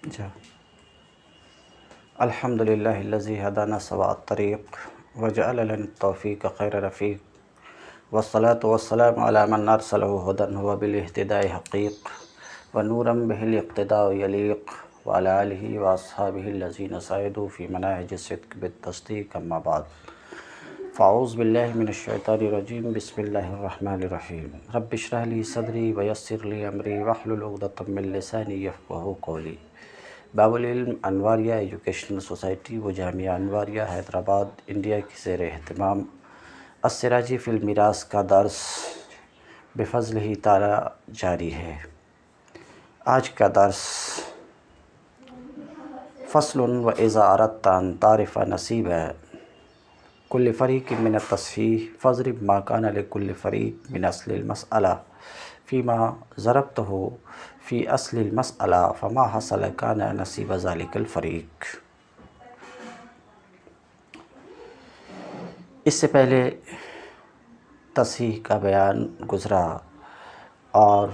جا الحمد للہ الذی ہدانا سواء الطریق وجعل لنا التوفیق خیر رفیق والصلاة والسلام علی من ارسلہ ھدی وبالاہتداء حقیق ونورا بہ الاقتداء یلیق وعلی آلہ واصحابہ الذین سعدوا فی مناہج الصدق بالتصدیق اما بعد فاعوذ باللہ من الشیطان الرجیم بسم اللہ الرحمن الرحیم رب اشرح لی صدری ویسر لی امری واحلل عقدۃ من لسانی یفقہوا قولی۔ باب العلم انواریہ ایجوکیشنل سوسائٹی و جامعہ انواریہ حیدرآباد انڈیا کی زیر اہتمام السراجی فی المیراث کا درس بفضلہ تعالی جاری ہے۔ آج کا درس فصل و اذا اردت ان تعرف نصیب کل فریق من التصحیح فاضرب ما کان لکل فریق من اصل المسئلہ فیما ضربتہ فی اصل المسئلہ فما حصل کان نصیب ذلک الفریق۔ اس سے پہلے تصحیح کا بیان گزرا اور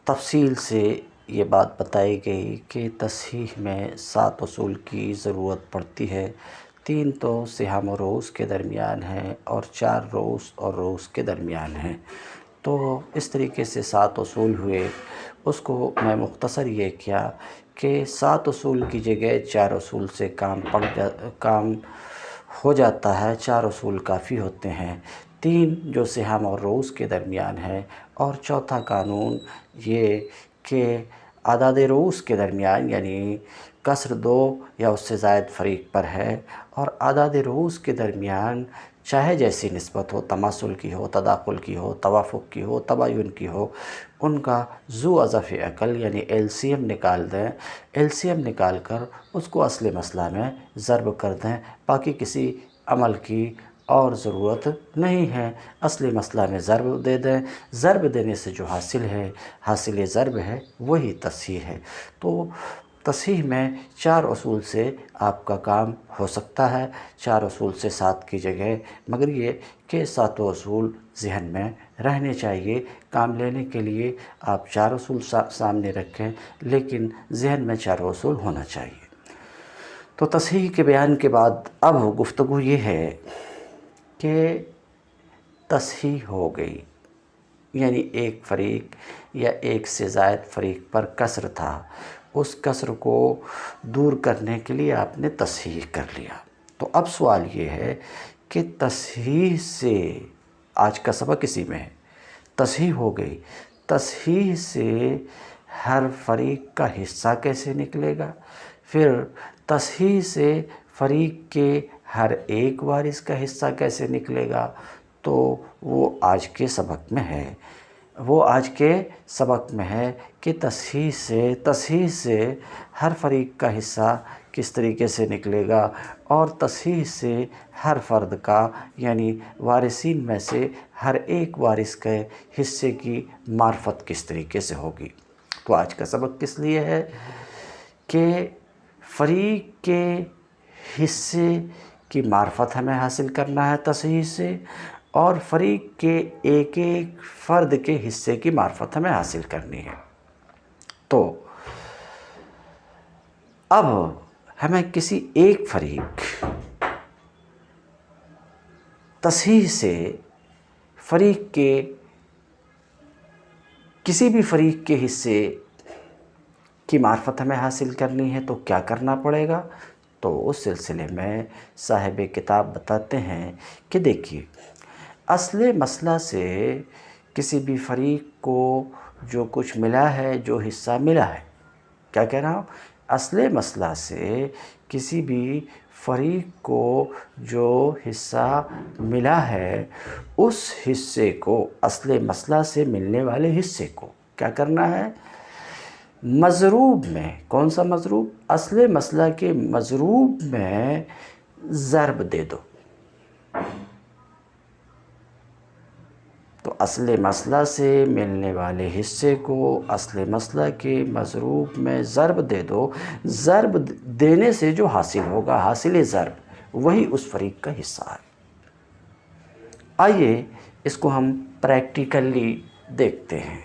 تفصیل سے یہ بات بتائی گئی کہ تصحیح میں 7 اصول کی ضرورت پڑتی ہے۔ 3 تو سہام و رؤوس کے درمیان ہیں اور 4 رؤوس اور رؤوس کے درمیان ہیں، تو اس طریقے سے 7 اصول ہوئے۔ اس کو میں مختصر یہ کیا کہ 7 اصول کی جگہ 4 اصول سے کام ہو جاتا ہے، 4 اصول کافی ہوتے ہیں۔ 3 جو سہام اور رؤوس کے درمیان ہے، اور چوتھا قانون یہ کہ اعداد رؤوس کے درمیان یعنی کسر 2 یا اس سے زائد فریق پر ہے، اور اعداد رؤوس کے درمیان چاہے جیسی نسبت ہو، تماثل کی ہو، تداخل کی ہو، توافق کی ہو، تباین کی ہو، ان کا ذو اضعف عقل یعنی ایل سی ایم نکال دیں۔ ایل سی ایم نکال کر اس کو اصل مسئلہ میں ضرب کر دیں، باقی کسی عمل کی اور ضرورت نہیں ہے۔ اصل مسئلہ میں ضرب دے دیں، ضرب دینے سے جو حاصل ضرب ہے وہی تصحیح ہے۔ تو تصحیح میں 4 اصول سے آپ کا کام ہو سکتا ہے، 4 اصول سے 7 کی جگہ، مگر یہ کہ 7 اصول ذہن میں رہنے چاہیے۔ کام لینے کے لیے آپ 4 اصول سامنے رکھیں، لیکن ذہن میں 4 اصول ہونا چاہیے۔ تو تصحیح کے بیان کے بعد اب گفتگو یہ ہے کہ تصحیح ہو گئی، یعنی ایک فریق یا ایک سے زائد فریق پر کسر تھا، اس کسر کو دور کرنے کے لیے آپ نے تصحیح کر لیا۔ تو اب سوال یہ ہے کہ تصحیح سے، آج کا سبق اسی میں ہے، تصحیح ہو گئی، تصحیح سے ہر فریق کا حصہ کیسے نکلے گا؟ پھر تصحیح سے فریق کے ہر ایک وارث کا حصہ کیسے نکلے گا؟ تو وہ آج کے سبق میں ہے، کہ تصحیح سے ہر فریق کا حصہ کس طریقے سے نکلے گا، اور تصحیح سے ہر فرد کا یعنی وارثین میں سے ہر ایک وارث کے حصے کی معرفت کس طریقے سے ہوگی۔ تو آج کا سبق کس لیے ہے کہ فریق کے حصے کی معرفت ہمیں حاصل کرنا ہے تصحیح سے، اور فریق کے ایک ایک فرد کے حصے کی معرفت ہمیں حاصل کرنی ہے۔ تو اب ہمیں کسی ایک فریق تصحیح سے فریق کے کسی بھی فریق کے حصے کی معرفت ہمیں حاصل کرنی ہے، تو کیا کرنا پڑے گا؟ تو اس سلسلے میں صاحب کتاب بتاتے ہیں کہ دیکھیے، اصل مسئلہ سے کسی بھی فریق کو جو کچھ ملا ہے، جو حصہ ملا ہے، کیا کہہ رہا ہوں؟ اصل مسئلہ سے کسی بھی فریق کو جو حصہ ملا ہے، اس حصے کو، اصل مسئلہ سے ملنے والے حصے کو کیا کرنا ہے؟ مضروب میں، کون سا مضروب؟ اصل مسئلہ کے مضروب میں ضرب دے دو۔ تو اصل مسئلہ سے ملنے والے حصے کو اصل مسئلہ کے مضروب میں ضرب دے دو۔ ضرب دینے سے جو حاصل ہوگا، حاصل ضرب، وہی اس فریق کا حصہ ہے۔ آئیے اس کو ہم پریکٹیکلی دیکھتے ہیں۔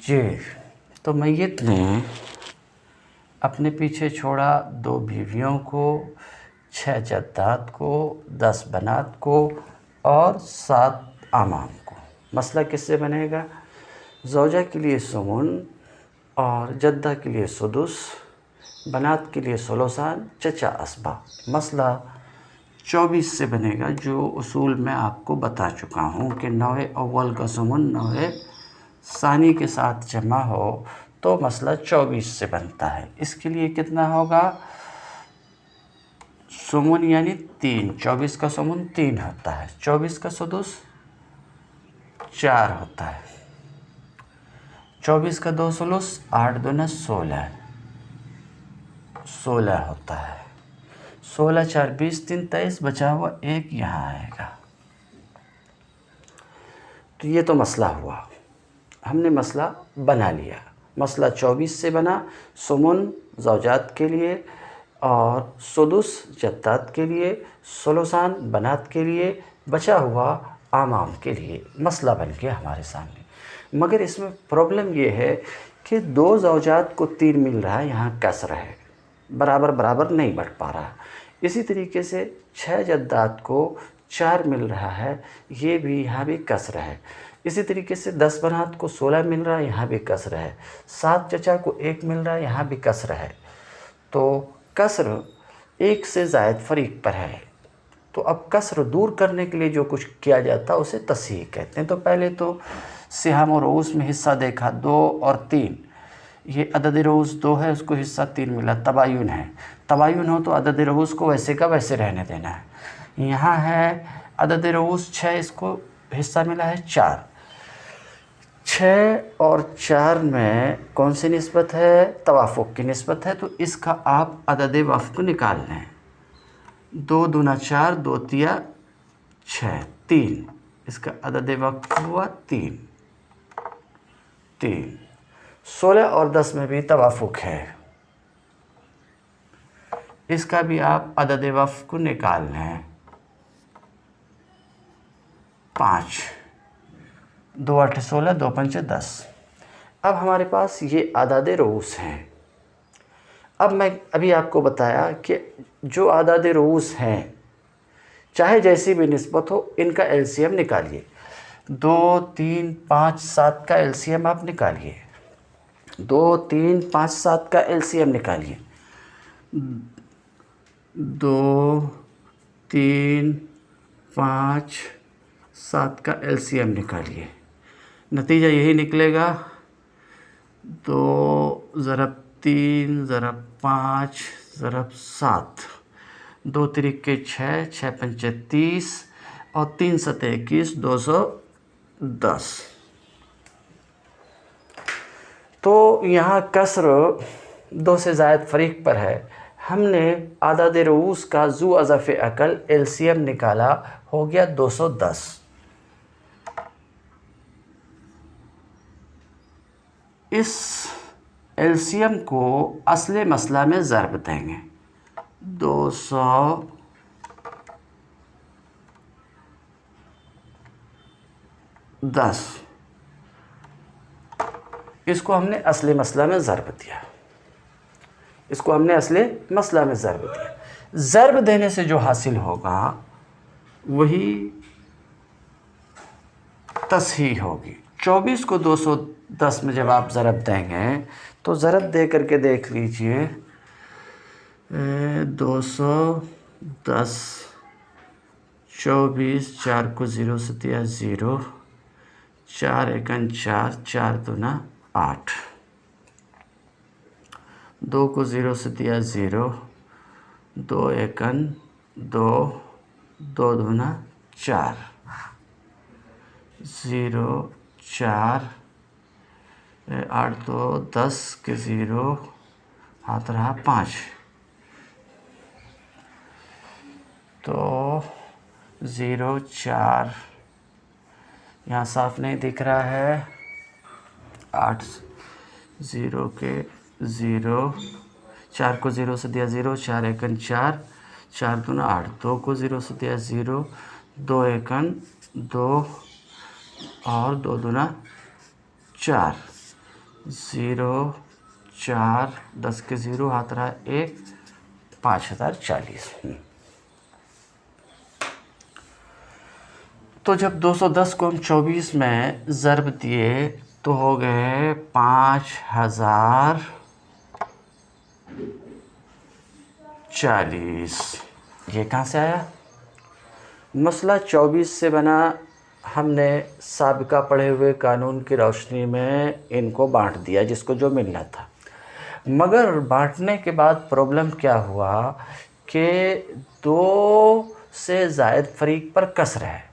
جی، تو میت نے اپنے پیچھے چھوڑا 2 بیویوں کو، 6 جدات کو، 10 بنات کو اور 7 اعمام کو۔ مسئلہ کس سے بنے گا؟ زوجہ کے لیے ثمن اور جدہ کے لیے سدس، بنات کے لیے ثلثان، چچا اسباب۔ مسئلہ 24 سے بنے گا، جو اصول میں آپ کو بتا چکا ہوں کہ نوع اول کا ثمن نوع ثانی کے ساتھ جمع ہو تو مسئلہ 24 سے بنتا ہے۔ اس کے لیے کتنا ہوگا؟ ثمن یعنی 3، 24 کا ثمن 3 ہوتا ہے، 24 کا سدس 4 ہوتا ہے، 24 کا 2 ثلث 8 دونا 16 ہوتا ہے، 16 4 20 3 23، بچا ہوا 1 یہاں آئے گا۔ تو یہ تو مسئلہ ہوا، ہم نے مسئلہ بنا لیا۔ مسئلہ 24 سے بنا، ثمن زوجات کے لیے اور سدس جدات کے لیے، ثلثان بنات کے لیے، بچا ہوا اعمام کے لیے۔ مسئلہ بن گیا ہمارے سامنے، مگر اس میں پرابلم یہ ہے کہ 2 زوجات کو 3 مل رہا ہے، یہاں کسر ہے، برابر برابر نہیں بڑھ پا رہا۔ اسی طریقے سے 6 جدات کو 4 مل رہا ہے، یہ بھی یہاں بھی کسر ہے۔ اسی طریقے سے 10 بنات کو 16 مل رہا ہے، یہاں بھی کسر ہے۔ 7 چچا کو 1 مل رہا ہے، یہاں بھی کسر ہے۔ تو کسر 1 سے زائد فریق پر ہے، تو اب کسر دور کرنے کے لیے جو کچھ کیا جاتا ہے اسے تصحیح کہتے ہیں۔ تو پہلے تو سہام و رؤوس میں حصہ دیکھا 2 اور 3، یہ عدد رؤوس 2 ہے، اس کو حصہ 3 ملا، تباین ہے۔ تباین ہو تو عدد رؤوس کو ویسے کا ویسے رہنے دینا ہے۔ یہاں ہے عدد رؤوس 6، اس کو حصہ ملا ہے 4۔ 6 اور 4 میں کون سی نسبت ہے؟ توافق کی نسبت ہے، تو اس کا آپ عدد وفق نکال لیں۔ 2 دونا 4، 2 تیا 6، 3، اس کا عدد وفق ہوا 3۔ 16 اور 10 میں بھی توافق ہے، اس کا بھی آپ عدد وفق نکال لیں، 5۔ 2 8 16، 2 5 10۔ اب ہمارے پاس یہ اعداد رؤوس ہیں۔ اب میں ابھی آپ کو بتایا کہ جو اعداد رؤوس ہیں چاہے جیسی بھی نسبت ہو، ان کا ایل سی ایم نکالیے۔ 2 3 5 7 کا ایل سی ایم آپ نکالیے، 2 3 5 7 کا ایل سی ایم نکالیے، 2 3 5 7 کا ایل سی ایم نکالیے۔ نتیجہ یہی نکلے گا، 2 ضرب 3 ضرب 5 ضرب 7، 2 تریکے 6، 6 پنچے 30 اور 3 ستے 21، 210۔ تو یہاں کسر 2 سے زائد فریق پر ہے، ہم نے اعداد رؤوس کا ذو اضعف عقل ایل سی ایم نکالا، ہو گیا 210۔ اس ایل سی ایم کو اصل مسئلہ میں ضرب دیں گے، 210۔ اس کو ہم نے اصل مسئلہ میں ضرب دیا، اس کو ہم نے اصل مسئلہ میں ضرب دیا۔ ضرب دینے سے جو حاصل ہوگا وہی تصحیح ہوگی۔ 24 کو 210 میں جب آپ ضرب دیں گے تو ضرب دے کر کے دیکھ لیجئے، 210 24، 4 کو 0 سے دیا 0، 4 ایکن 4، 4 دونا 8، 2 کو 0 سے دیا 0، 2 ایکن 2، 2 دونا 4، 0 4، 8 2 10 کے 0 ہاتھ رہا 5، تو 0 4 یہاں صاف نہیں دکھ رہا ہے، 8 0 کے 0، 4 کو 0 سے دیا 0، 4 ایکن 4، 4 دونا 8، 2 کو 0 سے دیا 0، 2 ایکن 2 اور 2 دونا 4، 0 4 10 के 0 हाथ रहा 1 5040। तो जब 210 को हम 24 में ज़र्ब दिए तो हो गए 5040। ये कहाँ से आया? मसला 24 से बना। हमने साबिका पढ़े हुए कानून की रोशनी में इनको बांट दिया जिसको जो मिलना था, मगर बांटने के बाद प्रॉब्लम क्या हुआ कि 2 से ज़ायद फरीक पर कसर है।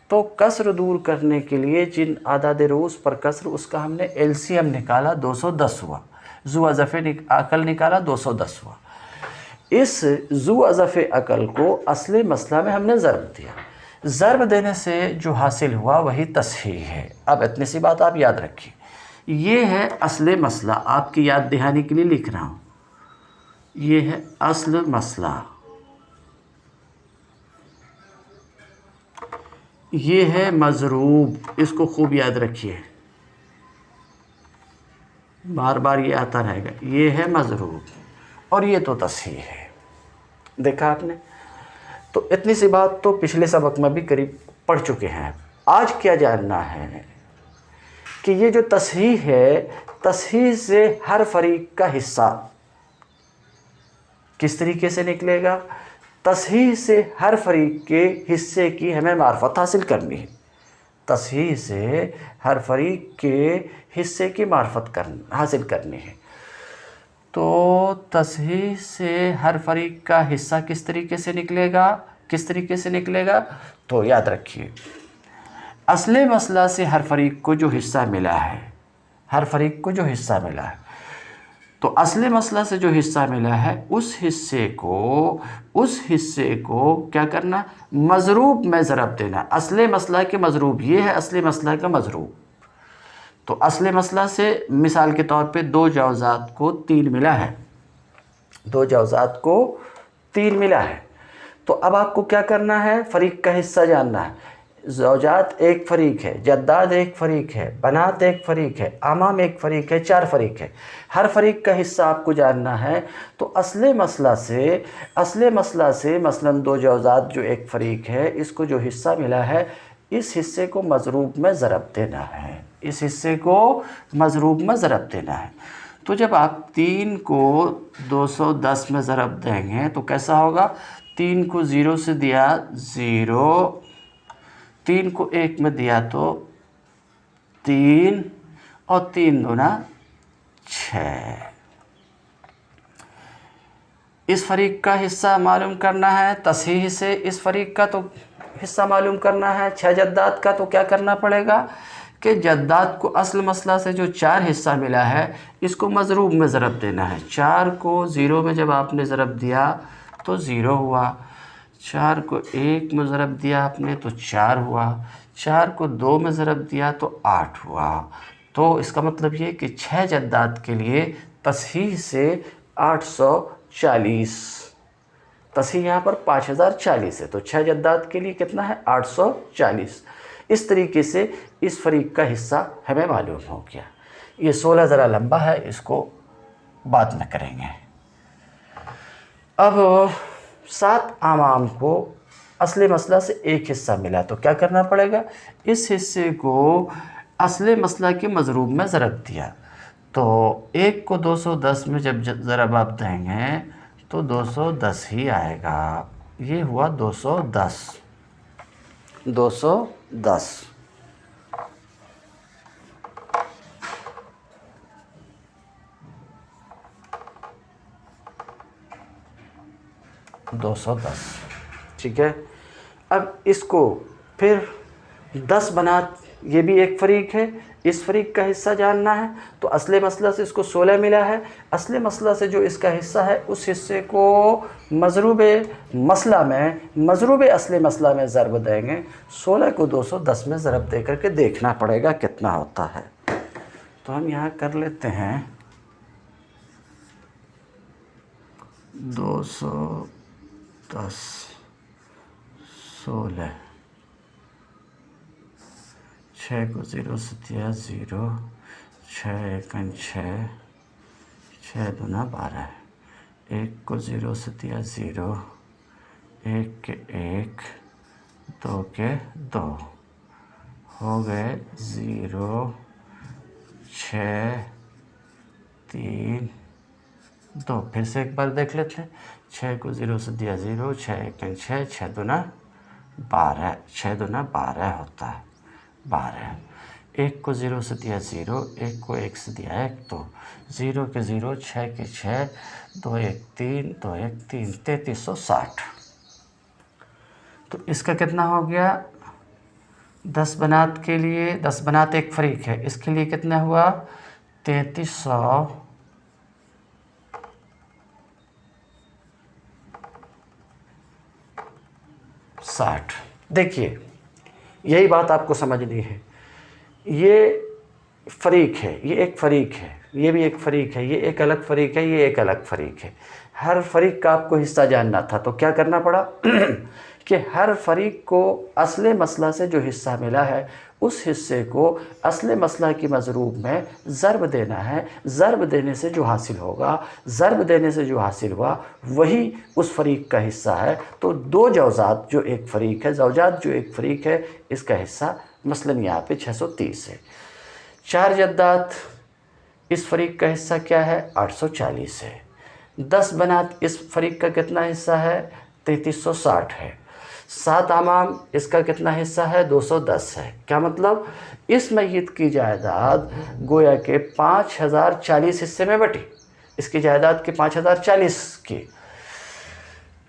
तो कसर दूर करने के लिए जिन आदाद रोज़ पर कसर, उसका हमने एलसीएम निकाला, 210 हुआ। ज़ू अज़फ़ अकल निकाला, 210 हुआ। इस ज़ू अज़फ़ अकल को असली मसला में हमने ज़र्ब दिया। ज़र्ब देने से जो हासिल हुआ वही तस्हीह है। अब इतनी सी बात आप याद रखिए, ये है असली मसला। आपकी याद दहानी के लिए लिख रहा हूँ, ये है असल मसला, ये है मज़रूब। इसको खूब याद रखिए, बार बार ये आता रहेगा। ये है मज़रूब और ये तो तस्हीह है। देखा आपने? तो इतनी सी बात तो पिछले सबक में भी करीब पढ़ चुके हैं। आज क्या जानना है कि ये जो तस्हीह है, तस्हीह से हर फरीक का हिस्सा किस तरीके से निकलेगा। तस्हीह से हर फरीक के हिस्से की हमें मार्फत हासिल करनी है। तस्हीह से हर फरीक के हिस्से की मार्फत हासिल करनी है। तो तस्हीह से हर फरीक का हिस्सा किस तरीके से निकलेगा, किस तरीके से निकलेगा? तो याद रखिए, असले मसला से हर फरीक को जो हिस्सा मिला है, हर फरीक को जो हिस्सा मिला है, तो असले मसला से जो हिस्सा मिला है उस हिस्से को क्या करना? मज़रूब में ज़रब देना। असले मसला के मज़रूब, ये है असले मसला का मज़रूब। तो असले मसला से मिसाल के तौर पे 2 जवाज़ात को 3 मिला है, 2 जवाज़ात को 3 मिला है। तो अब आपको क्या करना है? फ़रीक का हिस्सा जानना है। ज़ौजात एक फ़रीक है, जद्दाद एक फ़रीक है, बनात एक फ़रीक है, आमाम एक फ़रीक है, 4 फ़रीक है। हर फ़रीक का हिस्सा आपको जानना है। तो असले मसला से मसलन 2 जवाज़ात जो एक फ़रीक है, इसको जो हिस्सा मिला है, इस हिस्से को मज़रूब में ज़रब देना है। इस हिस्से को मज़रूब में ज़रब देना है। तो जब आप 3 को 210 में ज़रब देंगे तो कैसा होगा? 3 को 0 से दिया 0, 3 को 1 में दिया तो 3 और 3 दूना 6। इस फरीक का हिस्सा मालूम करना है। तस्हीह से इस फरीक का तो हिस्सा मालूम करना है। 6 जद्दात का तो क्या करना पड़ेगा कि जद्दात को असल मसला से जो 4 हिस्सा मिला है, इसको मज़रूब में ज़रब देना है। 4 को 0 में जब आपने ज़रब दिया तो 0 हुआ, 4 को 1 में ज़रब दिया आपने तो 4 हुआ, 4 को 2 में ज़रब दिया तो 8 हुआ। तो इसका मतलब ये कि 6 जद्दात के लिए तस्हीह से 840, तस्हीह यहाँ पर 5040 है, तो 6 जद्दात के लिए कितना है? 840। इस तरीके से इस फरीक का हिस्सा हमें मालूम हो गया। ये 16 ज़रा लंबा है, इसको बाद में करेंगे। अब 7 आमाम को असले मसला से एक हिस्सा मिला तो क्या करना पड़ेगा? इस हिस्से को असले मसला के मज़रूब में ज़रब दिया। तो 1 को 210 में जब ज़रब आप देंगे तो 210 ही आएगा। ये हुआ 210। 210 210, ठीक है। अब इसको फिर 10 बनात, ये भी एक फ़रीक है, इस फ़रीक का हिस्सा जानना है। तो असले मसला से इसको 16 मिला है, असले मसला से जो इसका हिस्सा है उस हिस्से को मज़रूब असले मसला में ज़रब देंगे। 16 को 210 में ज़रब दे करके देखना पड़ेगा कितना होता है। तो हम यहाँ कर लेते हैं 210 16, 6 को 0 से दिया 0, 6 एकन 6, 6 दूना 12, 1 को 0 से दिया 0, 1 के 1, 2 के 2, हो गए 0, 6, 3, 2। फिर से एक बार देख लेते हैं। 6 को 0 से दिया 0, 6 एकन 6, 6 दूना 12, 6 दूना 12 होता है 12। 1 को 0 से दिया 0, 1 को 1 से दिया 1, तो 0 के 0, 6 के 6, 2 1 3, 2 1 3, 3360। तो इसका कितना हो गया? 10 बनात के लिए, 10 बनात एक फरीक है, इसके लिए कितना हुआ? 3360। देखिए, यही बात आपको समझनी है। ये फरीक है, ये एक फरीक है, ये भी एक फरीक है, ये एक अलग फरीक है, ये एक अलग फरीक है। हर फरीक का आपको हिस्सा जानना था, तो क्या करना पड़ा कि हर फरीक को असले मसला से जो हिस्सा मिला है, उस हिस्से को असले मसला की मज़रूब में ज़रब देना है। ज़रब देने से जो हासिल होगा, ज़रब देने से जो हासिल हुआ, वही उस फरीक का हिस्सा है। तो 2 जौज़ात जो एक फ़रीक है, ज़ौजात जो एक फ़रीक है, इसका हिस्सा मसलन यहाँ पे 630 है। 4 जद्दात, इस फरीक का हिस्सा क्या है? 840 है। 10 बनात, इस फरीक का कितना हिस्सा है? 3360 है। 7 आमाम, इसका कितना हिस्सा है? 210 है। क्या मतलब? इस मैयत की जायदाद गोया के 5040 हिस्से में बटी। इसकी जायदाद के 5040 की,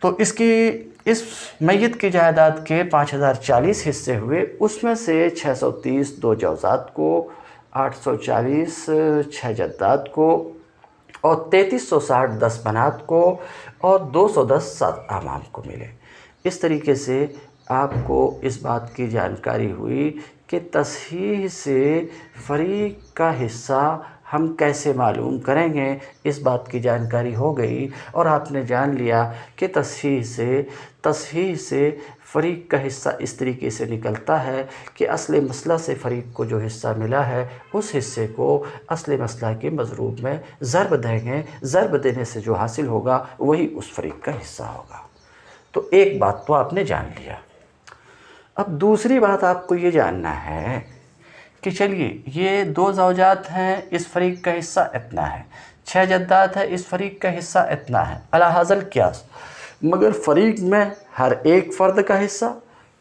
तो इसकी इस मैयत की जायदाद के 5040 हिस्से हुए, उसमें से 630 2 जौज़ात को, 840 6 जद्दात को, और 3360 10 बनात को, और 210 7 आमाम को मिले। इस तरीके से आपको इस बात की जानकारी हुई कि तसहीह से फरीक का हिस्सा हम कैसे मालूम करेंगे। इस बात की जानकारी हो गई और आपने जान लिया कि तसहीह से फरीक का हिस्सा इस तरीके से निकलता है कि असले मसला से फरीक को जो हिस्सा मिला है, उस हिस्से को असले मसला के मज़रूब में ज़रब देंगे। ज़रब देने से जो हासिल होगा, वही उस फरीक का हिस्सा होगा। तो एक बात तो आपने जान लिया। अब दूसरी बात आपको ये जानना है कि चलिए, ये 2 ज़ौजात हैं, इस फरीक का हिस्सा इतना है, 6 जद्दात है, इस फरीक का हिस्सा इतना है, अला हाज़ल क़ियास। मगर फरीक में हर एक फ़र्द का हिस्सा,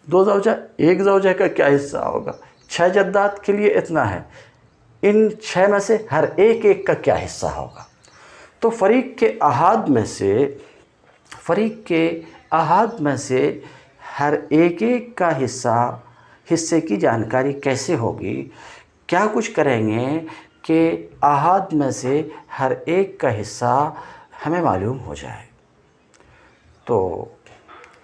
2 ज़ौजा, एक ज़ौजा का क्या हिस्सा होगा? 6 जद्दात के लिए इतना है, इन 6 में से हर एक एक का क्या हिस्सा होगा? तो फरीक के अहाद में से हर एक एक का हिस्से की जानकारी कैसे होगी? क्या कुछ करेंगे कि अहाद में से हर एक का हिस्सा हमें मालूम हो जाए। तो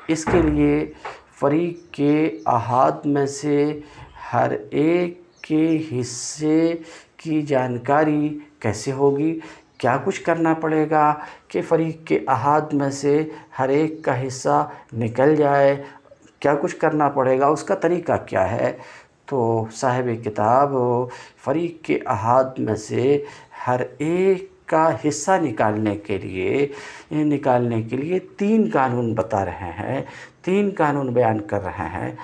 इसके लिए फरीक के अहाद में से हर एक के हिस्से की जानकारी कैसे होगी? क्या कुछ करना पड़ेगा कि फरीक के अहाद में से हर एक का हिस्सा निकल जाए? क्या कुछ करना पड़ेगा? उसका तरीक़ा क्या है? तो साहिब किताब फरीक के अहाद में से हर एक का हिस्सा निकालने के लिए 3 कानून बता रहे हैं, 3 कानून बयान कर रहे हैं।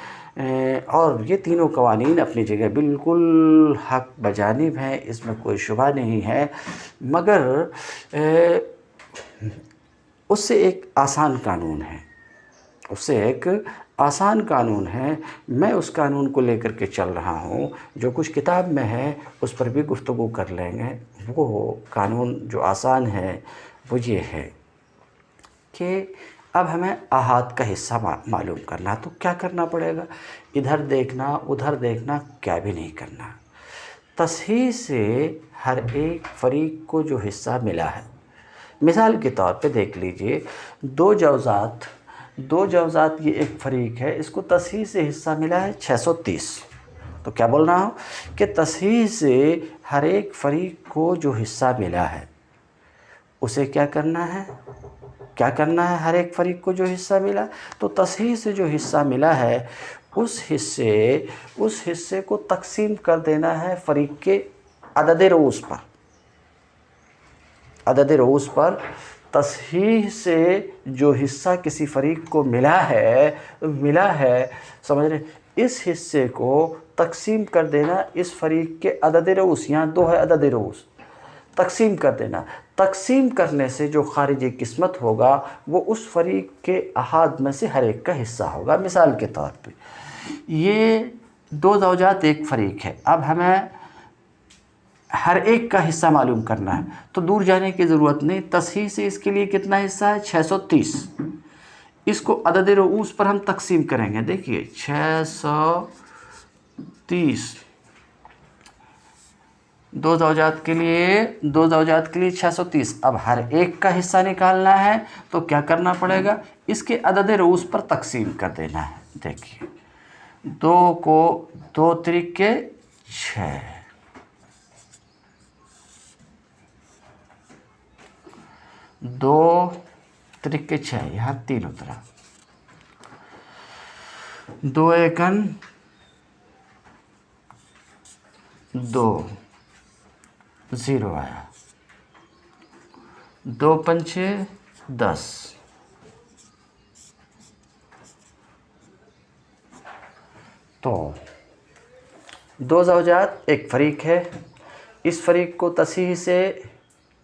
और ये तीनों कवानीन अपनी जगह बिल्कुल हक बजानिब हैं, इसमें कोई शुबा नहीं है। मगर उससे एक आसान कानून है, मैं उस कानून को लेकर के चल रहा हूँ। जो कुछ किताब में है उस पर भी गुफ्तगू कर लेंगे। वो कानून जो आसान है वो ये है कि अब हमें अहाद का हिस्सा मालूम करना, तो क्या करना पड़ेगा? इधर देखना उधर देखना क्या भी नहीं करना। तसहीह से हर एक फरीक को जो हिस्सा मिला है, मिसाल के तौर पे देख लीजिए, 2 जौज़ात ये एक फरीक है, इसको तसहीह से हिस्सा मिला है 630। तो क्या बोल रहा हूँ कि तसहीह से हर एक फरीक को जो हिस्सा मिला है, उसे क्या करना है? हर एक फरीक को जो हिस्सा मिला, तो तसहीह से जो हिस्सा मिला है, उस हिस्से को तकसीम कर देना है फरीक के अदद रऊस पर, अदद रऊस पर तसहीह से जो हिस्सा किसी फरीक को मिला है, समझ रहे, इस हिस्से को तकसीम कर देना इस फरीक के अदद रऊस, यहाँ 2 है अदद रऊस, तकसीम कर देना। तकसीम करने से जो खारिजी किस्मत होगा वो उस फरीक के अहाद में से हर एक का हिस्सा होगा। मिसाल के तौर पे ये 2 ज़ौजात एक फ़रीक है, अब हमें हर एक का हिस्सा मालूम करना है, तो दूर जाने की ज़रूरत नहीं, तसहीह से इसके लिए कितना हिस्सा है 630। इसको अदद रऊस पर हम तकसीम करेंगे। देखिए 630 2 ज़ौजात के लिए 630। अब हर एक का हिस्सा निकालना है तो क्या करना पड़ेगा, इसके अदद रऊस पर तकसीम कर देना है। देखिए 2 को 2 त्रिके 6, 2 त्रिके 6, यहाँ 3 उतरा, 2 एकन 2, 0 आया, 2 पंचे 10, तो 2 ज़ौजात एक फ़रीक है, इस फ़रीक को तसहीह से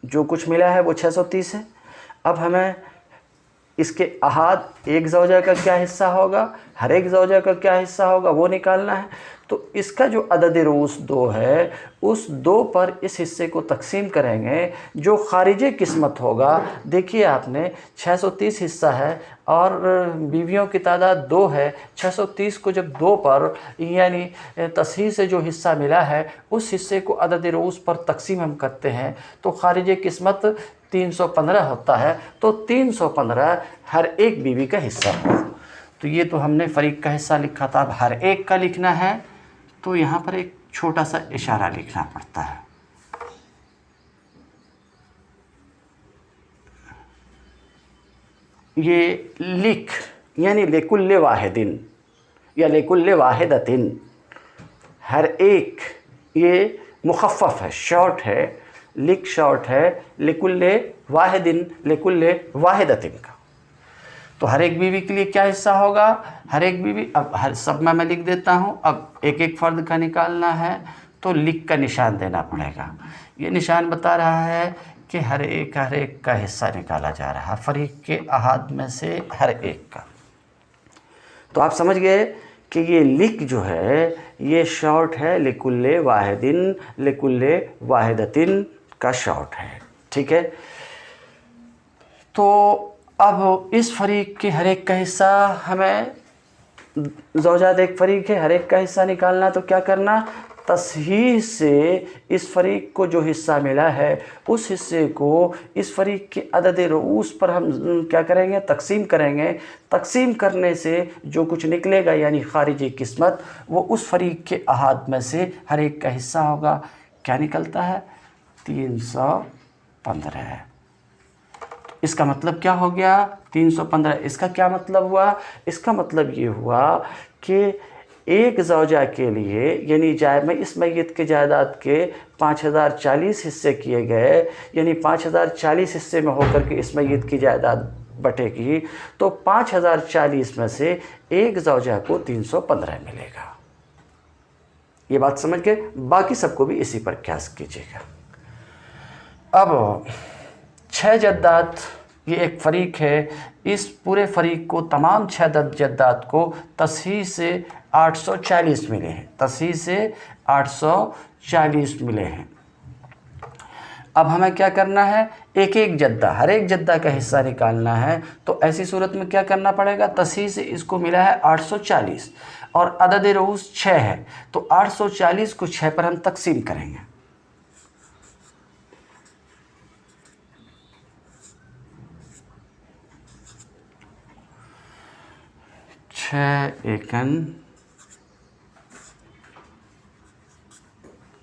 जो कुछ मिला है वो 630 है। अब हमें इसके अहाद एक ज़ौजा का क्या हिस्सा होगा, हर एक ज़ौजा का क्या हिस्सा होगा वो निकालना है। तो इसका जो अदद रऊस 2 है, उस 2 पर इस हिस्से को तकसीम करेंगे, जो खारिजी किस्मत होगा। देखिए आपने 630 हिस्सा है और बीवियों की तादाद 2 है, 630 को जब 2 पर यानी तसहीह से जो हिस्सा मिला है उस हिस्से को अदद रऊस पर तकसीम हम करते हैं तो खारिजी किस्मत 315 होता है। तो 315 हर एक बीवी का हिस्सा होगा। तो ये तो हमने फ़रीक का हिस्सा लिखा था, अब हर एक का लिखना है तो यहाँ पर एक छोटा सा इशारा लिखना पड़ता है। ये लिख यानी लेकुल्ले वाहिदिन या लेकुल्ले वाहिदतिन, हर एक, ये मुखफ़फ़ है, शॉर्ट है, लिख शॉर्ट है, लेकुल्ले वाहिदिन, लेकुल्ले वाहिदतिन का। तो हर एक बीवी के लिए क्या हिस्सा होगा, हर एक बीवी, अब हर सब में मैं लिख देता हूँ। अब एक एक फ़र्द का निकालना है तो लिख का निशान देना पड़ेगा। ये निशान बता रहा है कि हर एक का हिस्सा निकाला जा रहा है, फ़रीक के अहाद में से हर एक का। तो आप समझ गए कि ये लिख जो है ये शॉर्ट है, लिकुल्ले वाहिदिन, लिकुल्ले वाहिदतिन का शॉर्ट है, ठीक है। तो अब इस फ़रीक के हर एक का हिस्सा, हमें ज़ौजात एक फ़रीक है, हर एक का हिस्सा निकालना, तो क्या करना, तसहीह से इस फ़रीक को जो हिस्सा मिला है उस हिस्से को इस फ़रीक के अदद रऊस पर हम क्या करेंगे, तकसीम करेंगे। तकसीम करने से जो कुछ निकलेगा यानी खारिजी किस्मत, वो उस फ़रीक के अहाद में से हर एक का हिस्सा होगा। क्या निकलता है, 315। इसका मतलब क्या हो गया, 315। इसका क्या मतलब हुआ, इसका मतलब ये हुआ कि एक ज़ौजा के लिए यानी इस मैयत के जायदाद के 5040 हिस्से किए गए, यानी 5040 हिस्से में होकर के इस मैयत की जायदाद बटेगी, तो 5040 में से एक ज़ौजा को 315 मिलेगा। ये बात समझ के बाकी सबको भी इसी पर क़यास कीजिएगा। अब 6 जद्दात, ये एक फ़रीक है, इस पूरे फ़रीक को तमाम 6 जद्दात को तसहीह से 840 मिले हैं, तसहीह से 840 मिले हैं। अब हमें क्या करना है, एक एक जद्दा, हर एक जद्दा का हिस्सा निकालना है। तो ऐसी सूरत में क्या करना पड़ेगा, तसहीह से इसको मिला है 840 और अदद रऊस 6 है, तो 840 को 6 पर हम तकसीम करेंगे। 6 एकन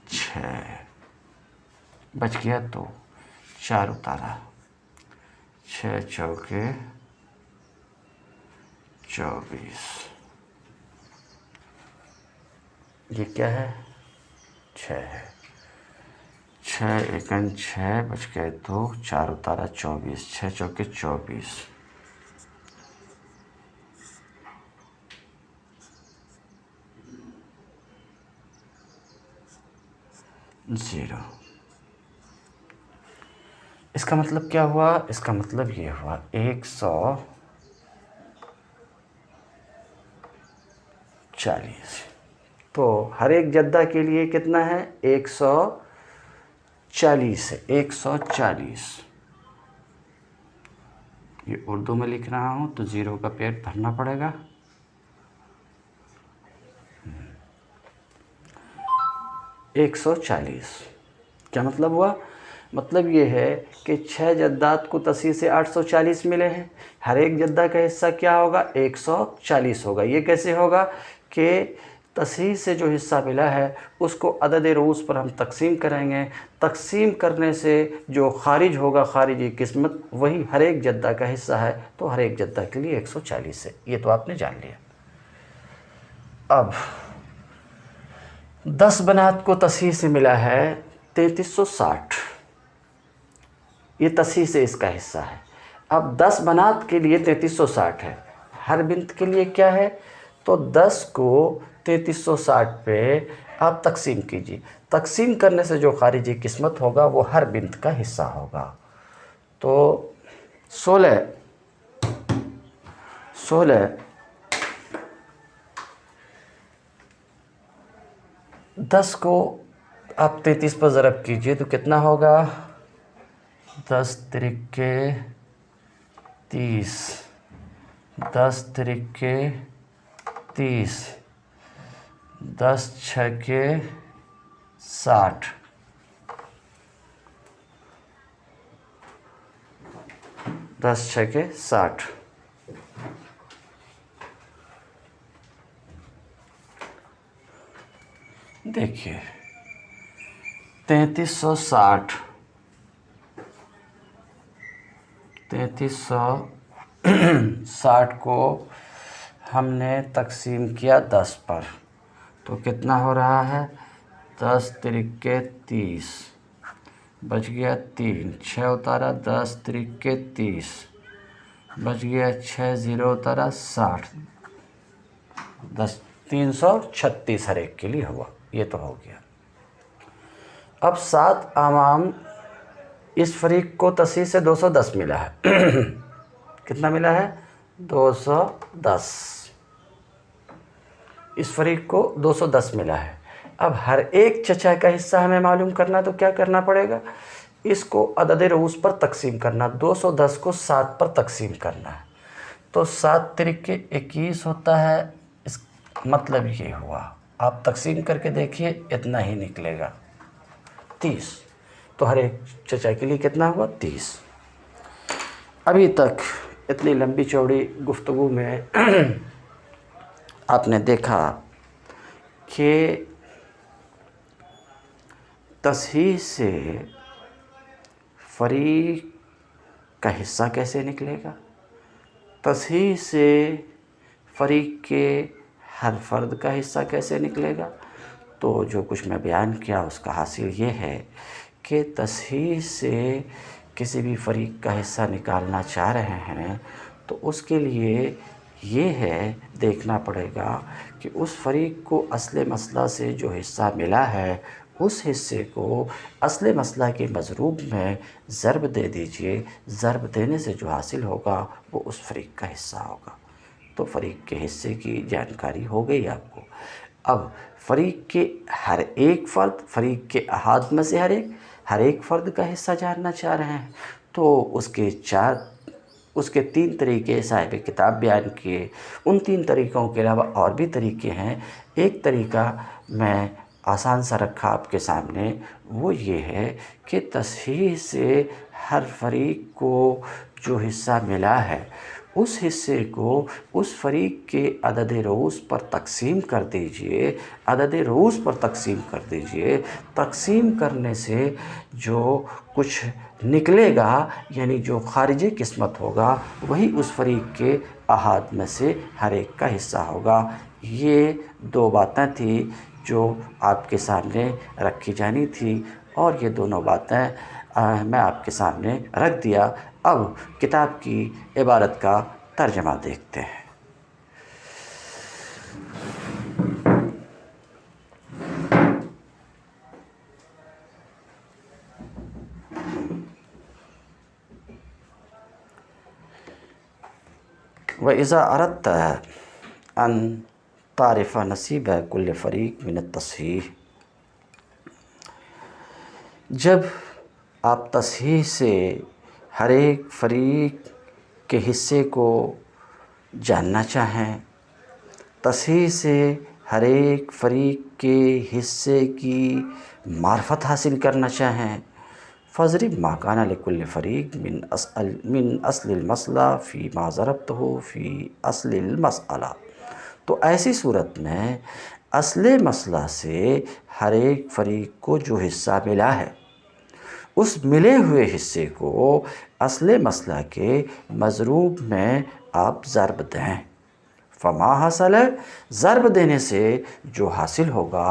6 बच गया, तो 4 उतारा, 6 चौके 24, ये क्या है, 6 है। 6 एकन 6 बच गए 2, 4 उतारा 24, 6 चौके 24, 0। इसका मतलब क्या हुआ? इसका मतलब ये हुआ 140। तो हर एक जद्दा के लिए कितना है? 140 है, 140। ये उर्दू में लिख रहा हूँ तो 0 का पेड़ भरना पड़ेगा। 140 क्या मतलब हुआ? मतलब ये है कि 6 जद्दात को तसी से 840 मिले हैं। हर एक जद्दा का हिस्सा क्या होगा? 140 होगा। ये कैसे होगा कि तसी से जो हिस्सा मिला है उसको अदद रूस पर हम तकसीम करेंगे। तकसीम करने से जो खारिज होगा, खारिजी किस्मत, वही हर एक जद्दा का हिस्सा है। तो हर एक जद्दा के लिए 140 है। ये तो आपने जान लिया। अब 10 बनात को तसी से मिला है 3360। ये तसी से इसका हिस्सा है। अब 10 बनात के लिए 3360 है। हर बिंत के लिए क्या है? तो 10 को 3360 पे आप तकसीम कीजिए। तकसीम करने से जो खारिजी किस्मत होगा वो हर बिंत का हिस्सा होगा। तो 16 10 को आप 33 पर ज़रब कीजिए तो कितना होगा? 10 तिरिके 30, 10 तिरिके 30, 10 छके 60, 10 छके 60। देखिए 3360 को हमने तकसीम किया 10 पर तो कितना हो रहा है? 10 तिरिके 30, बच गया 3, 6 उतारा 10 तिरिके 30, बच गया 6, 0 उतारा 60, 10 336 हर एक के लिए हुआ। ये तो हो गया। अब 7 आवाम इस फरीक को तसी से 210 मिला है। कितना मिला है? 210। इस फरीक को 210 मिला है। अब हर एक चचा का हिस्सा हमें मालूम करना, तो क्या करना पड़ेगा? इसको अदद रूस पर तकसीम करना। 210 को 7 पर तकसीम करना है। तो 7 तिरिके 21 होता है। इस मतलब ये हुआ, आप तकसीम करके देखिए, इतना ही निकलेगा 30। तो हर एक चचा के लिए कितना हुआ? 30। अभी तक इतनी लंबी चौड़ी गुफ्तगू में आपने देखा कि तसहीह से फरीक का हिस्सा कैसे निकलेगा, तसहीह से फरीक के हर फर्द का हिस्सा कैसे निकलेगा। तो जो कुछ मैं बयान किया उसका हासिल ये है कि तसहीह से किसी भी फरीक का हिस्सा निकालना चाह रहे हैं तो उसके लिए ये है देखना पड़ेगा कि उस फरीक को असले मसला से जो हिस्सा मिला है उस हिस्से को असले मसला के मज़रूब में ज़रब दे दीजिए। ज़रब देने से जो हासिल होगा वो उस फरीक का हिस्सा होगा। तो फरीक के हिस्से की जानकारी हो गई आपको। अब फरीक के हर एक फ़र्द, फरीक के अहाद में से हर एक फ़र्द का हिस्सा जानना चाह रहे हैं तो उसके 3 तरीके साहिब किताब बयान किए। उन 3 तरीक़ों के अलावा और भी तरीके हैं। एक तरीका मैं आसान सा रखा आपके सामने, वो ये है कि तसहीह से हर फरीक को जो हिस्सा मिला है उस हिस्से को उस फरीक के अदद रूस पर तकसीम कर दीजिए। अदद रूस पर तकसीम कर दीजिए। तकसीम करने से जो कुछ निकलेगा यानी जो खारिजी किस्मत होगा वही उस फरीक के अहाद में से हर एक का हिस्सा होगा। ये 2 बातें थी जो आपके सामने रखी जानी थी اور یہ دونوں باتیں میں آپ کے سامنے رکھ دیا۔ اب کتاب کی عبارت کا ترجمہ دیکھتے ہیں۔ وَإِذَا أَرَدْتَ أَن تَعْرِفَ نَصِيبَ كُلِّ فَرِيقٍ مِنَ التَّصْحِيحِ، جب آپ تصحیح سے ہر ایک فریق کے حصے کو جاننا چاہیں، تصحیح سے ہر ایک فریق کے حصے کی معرفت حاصل کرنا چاہیں، فَاضْرِبْ مَا كَانَ لِكُلِّ فَرِيقٍ من اصل المسئلہ فی ما ضربتہ فی اصل المسئلہ، تو ایسی صورت میں اصل مسئلہ سے ہر ایک فریق کو جو حصہ ملا ہے، اس ملے ہوئے حصے کو اصل مسئلہ کے مضروب میں آپ ضرب دیں۔ فما حاصل، ضرب دینے سے جو حاصل ہوگا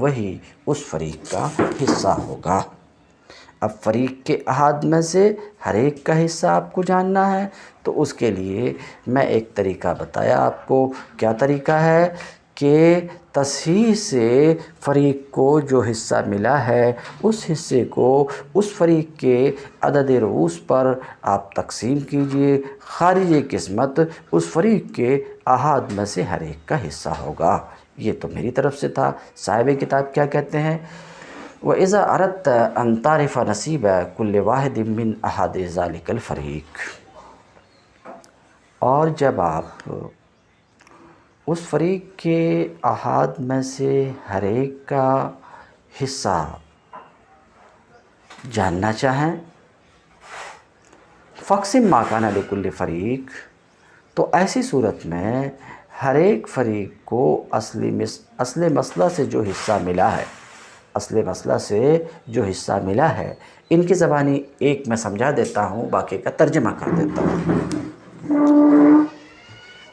وہی اس فریق کا حصہ ہوگا۔ اب فریق کے احاد میں سے ہر ایک کا حصہ آپ کو جاننا ہے، تو اس کے لیے میں ایک طریقہ بتایا آپ کو۔ کیا طریقہ ہے کہ تصحیح سے فریق کو جو حصہ ملا ہے، اس حصے کو اس فریق کے عدد رؤوس پر آپ تقسیم کیجئے، خارج قسمت اس فریق کے احاد میں سے ہر ایک کا حصہ ہوگا۔ یہ تو میری طرف سے تھا۔ صاحب کتاب کیا کہتے ہیں؟ وَإِذَا أَرَدْتَ أَن تَعْرِفَ نَصِيبَ كُلِّ وَاحِدٍ مِّنْ أَحَدِ ذَلِكَ الْفَرِيقِ، اور جب آپ اس فریق کے احاد میں سے ہر ایک کا حصہ جاننا چاہیں، فَاقْسِم مَا كَانَ لِكُلِّ فَرِيقٍ، تو ایسی صورت میں ہر ایک فریق کو اصل مسئلہ سے جو حصہ ملا ہے، اصل مسئلہ سے جو حصہ ملا ہے، ان کی زبانی ایک میں سمجھا دیتا ہوں، باقی کا ترجمہ کر دیتا ہوں۔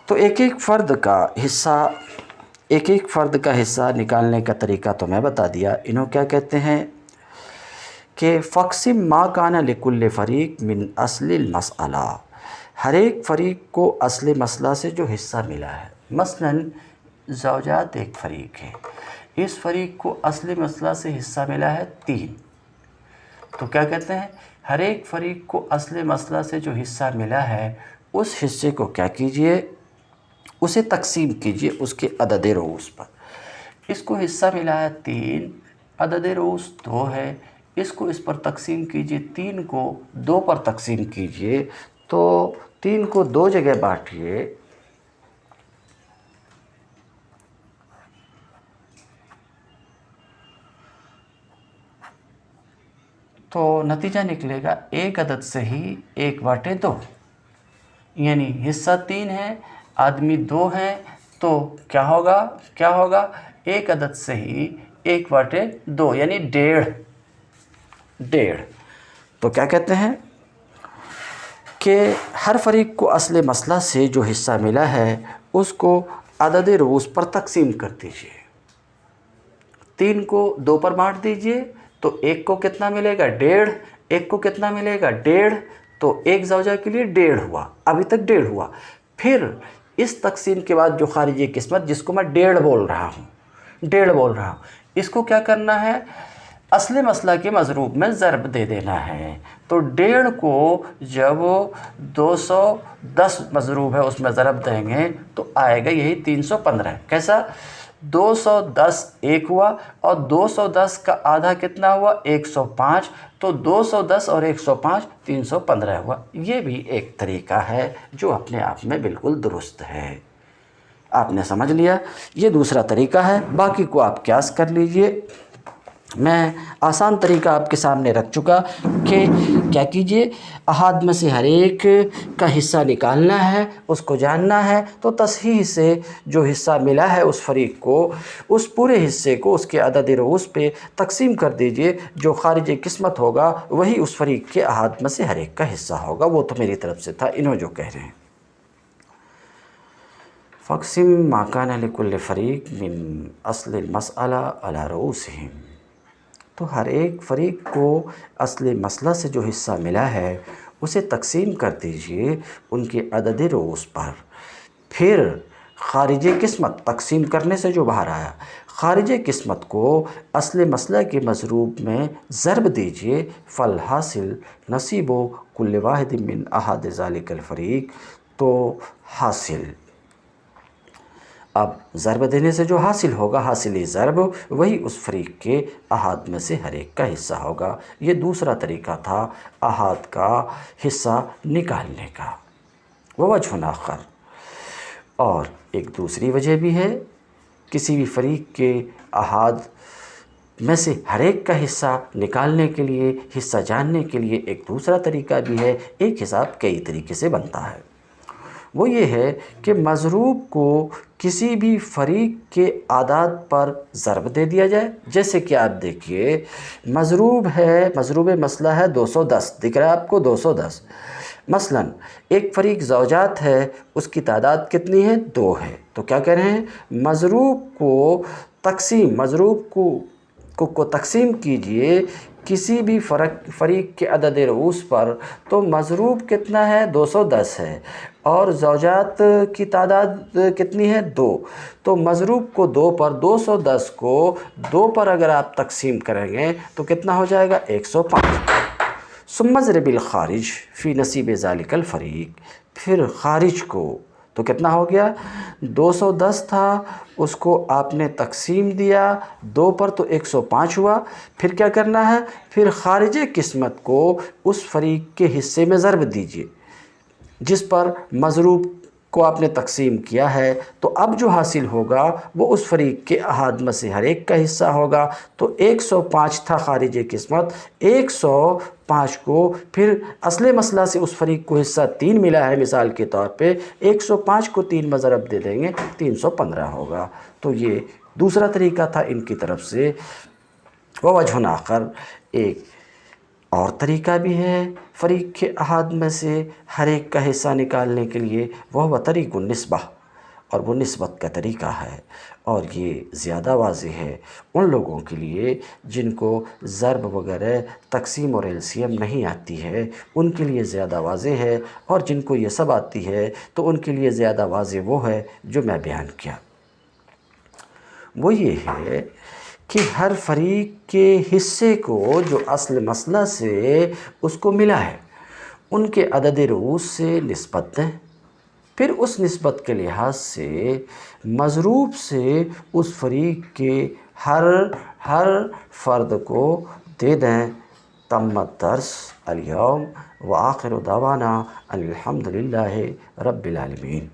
تو ایک ایک فرد کا حصہ نکالنے کا طریقہ تو میں بتا دیا۔ انہوں کیا کہتے ہیں کہ فَاقْسِم مَا كَانَ لِكُلِّ فَرِيقٍ مِّنْ أَصْلِ الْمَسْأَلَةِ، ہر ایک فریق کو اصل مسئلہ سے جو حصہ ملا ہے، مثلاً زوجات ایک فریق ہے، اس فریق کو اصل مسئلہ سے حصہ ملا ہے 3، تو کیا کہتے ہیں، ہر ایک فریق کو اصل مسئلہ سے جو حصہ ملا ہے، اس حصے کو کیا کیجئے، اسے تقسیم کیجئے اس کے عدد رؤوس پر۔ اس کو حصہ ملا ہے 3، عدد رؤوس 2 ہے، اس کو اس پر تقسیم کیجئے، 3 کو 2 پر تقسیم کیجئے، تو 3 کو 2 جگہ بانٹیے، تو نتیجہ نکلے گا 1 عدد سے ہی 1/2، یعنی حصہ 3 ہے، آدمی 2 ہیں، تو کیا ہوگا 1 عدد سے ہی 1/2، یعنی 1.5۔ تو کیا کہتے ہیں کہ ہر فریق کو اصل مسئلہ سے جو حصہ ملا ہے، اس کو عدد رؤوس پر تقسیم کر دیجئے، 3 کو 2 پر بانٹ دیجئے، تو 1 کو کتنا ملے گا 1.5، 1 کو کتنا ملے گا 1.5، تو ایک زوجہ کے لیے 1.5 ہوا، ابھی تک 1.5 ہوا۔ پھر اس تقسیم کے بعد جو خارجی قسمت، جس کو میں 1.5 بول رہا ہوں، اس کو کیا کرنا ہے، اصل مسئلہ کے مضروب میں ضرب دے دینا ہے۔ تو 1.5 کو جب 210 مضروب ہے اس میں ضرب دیں گے تو آئے گا یہی 315۔ کیسا، 210 1 ہوا، اور 210 کا آدھا کتنا ہوا 105، تو 210 اور 105 315 ہوا۔ یہ بھی ایک طریقہ ہے جو اپنے آپ میں بالکل درست ہے۔ آپ نے سمجھ لیا، یہ دوسرا طریقہ ہے، باقی کو آپ قیاس کر لیجئے۔ میں آسان طریقہ آپ کے سامنے رکھ چکا کہ کیا کیجئے، احاد میں سے ہر ایک کا حصہ نکالنا ہے، اس کو جاننا ہے، تو تصحیح سے جو حصہ ملا ہے اس فریق کو، اس پورے حصے کو اس کے عدد رؤوس پہ تقسیم کر دیجئے، جو خارج قسمت ہوگا وہی اس فریق کے احاد میں سے ہر ایک کا حصہ ہوگا۔ وہ تو میری طرف سے تھا، انہوں جو کہہ رہے ہیں فَاقْسِم مَا كَانَ لِكُلِّ فَرِيقٍ مِّنْ أَصْلِ الْمَسْأَلَةِ عَلَىٰ رُؤُوسِهِمْ، تو ہر ایک فریق کو اصل مسئلہ سے جو حصہ ملا ہے اسے تقسیم کر دیجئے ان کے عدد رؤوس پر۔ پھر خارج قسمت تقسیم کرنے سے جو باہر آیا، خارج قسمت کو اصل مسئلہ کے مضروب میں ضرب دیجئے، فالحاصل نصیب کل واحد من احد ذالک الفریق، تو حاصل، اب ضرب دینے سے جو حاصل ہوگا، حاصل ضرب، وہی اس فریق کے احاد میں سے ہر ایک کا حصہ ہوگا۔ یہ دوسرا طریقہ تھا احاد کا حصہ نکالنے کا، ووجہ آخر۔ اور ایک دوسری وجہ بھی ہے، کسی بھی فریق کے احاد میں سے ہر ایک کا حصہ نکالنے کے لیے، حصہ جاننے کے لیے ایک دوسرا طریقہ بھی ہے۔ ایک حساب کئی طریقے سے بنتا ہے، وہ یہ ہے کہ مضروب کو کسی بھی فریق کے اعداد پر ضرب دے دیا جائے۔ جیسے کہ آپ دیکھیے، مضروب ہے، مضروب مسئلہ ہے 210، دکھ رہا ہے آپ کو 210۔ مثلا ایک فریق زوجات ہے، اس کی تعداد کتنی ہے؟ 2 ہے۔ تو کیا کہہ رہے ہیں؟ مضروب کو تقسیم، مضروب کو تقسیم کیجئے کسی بھی فریق کے عدد رؤوس پر، تو مضروب کتنا ہے؟ 210 ہے، اور زوجات کی تعداد کتنی ہے؟ 2۔ تو مضروب کو 2 پر، 210 کو 2 پر اگر آپ تقسیم کریں گے تو کتنا ہو جائے گا؟ 105۔ ثم اضرب الخارج فی نصیب ذالک الفریق، پھر خارج کو، تو کتنا ہو گیا؟ 210 تھا، اس کو آپ نے تقسیم دیا 2 پر تو 105 ہوا۔ پھر کیا کرنا ہے؟ پھر خارج قسمت کو اس فریق کے حصے میں ضرب دیجئے جس پر مضروب کو آپ نے تقسیم کیا ہے، تو اب جو حاصل ہوگا وہ اس فریق کے احاد میں سے ہر ایک کا حصہ ہوگا۔ تو 105 تھا خارج قسمت، 105 کو پھر اصل مسئلہ سے اس فریق کو حصہ 3 ملا ہے، مثال کے طور پہ 105 کو 3 میں ضرب دے دیں گے، 315 ہوگا۔ تو یہ دوسرا طریقہ تھا ان کی طرف سے۔ ووجہ آخر، ایک اور طریقہ بھی ہے فریق کے احاد میں سے ہر ایک کا حصہ نکالنے کے لیے، وہ طریق النسبہ، اور وہ نسبت کا طریقہ ہے، اور یہ زیادہ واضح ہے ان لوگوں کے لیے جن کو ضرب وغیرہ تقسیم اور LCM نہیں آتی ہے، ان کے لیے زیادہ واضح ہے، اور جن کو یہ سب آتی ہے تو ان کے لیے زیادہ واضح وہ ہے جو میں بیان کیا۔ وہ یہ ہے کہ ہر فریق کے حصے کو جو اصل مسئلہ سے اس کو ملا ہے، ان کے عدد رؤوس سے نسبت دیں، پھر اس نسبت کے لحاظ سے مضروب سے اس فریق کے ہر فرد کو دے دیں۔ تم الدرس اليوم، وآخر دعوانا ان الحمد للہ رب العالمین۔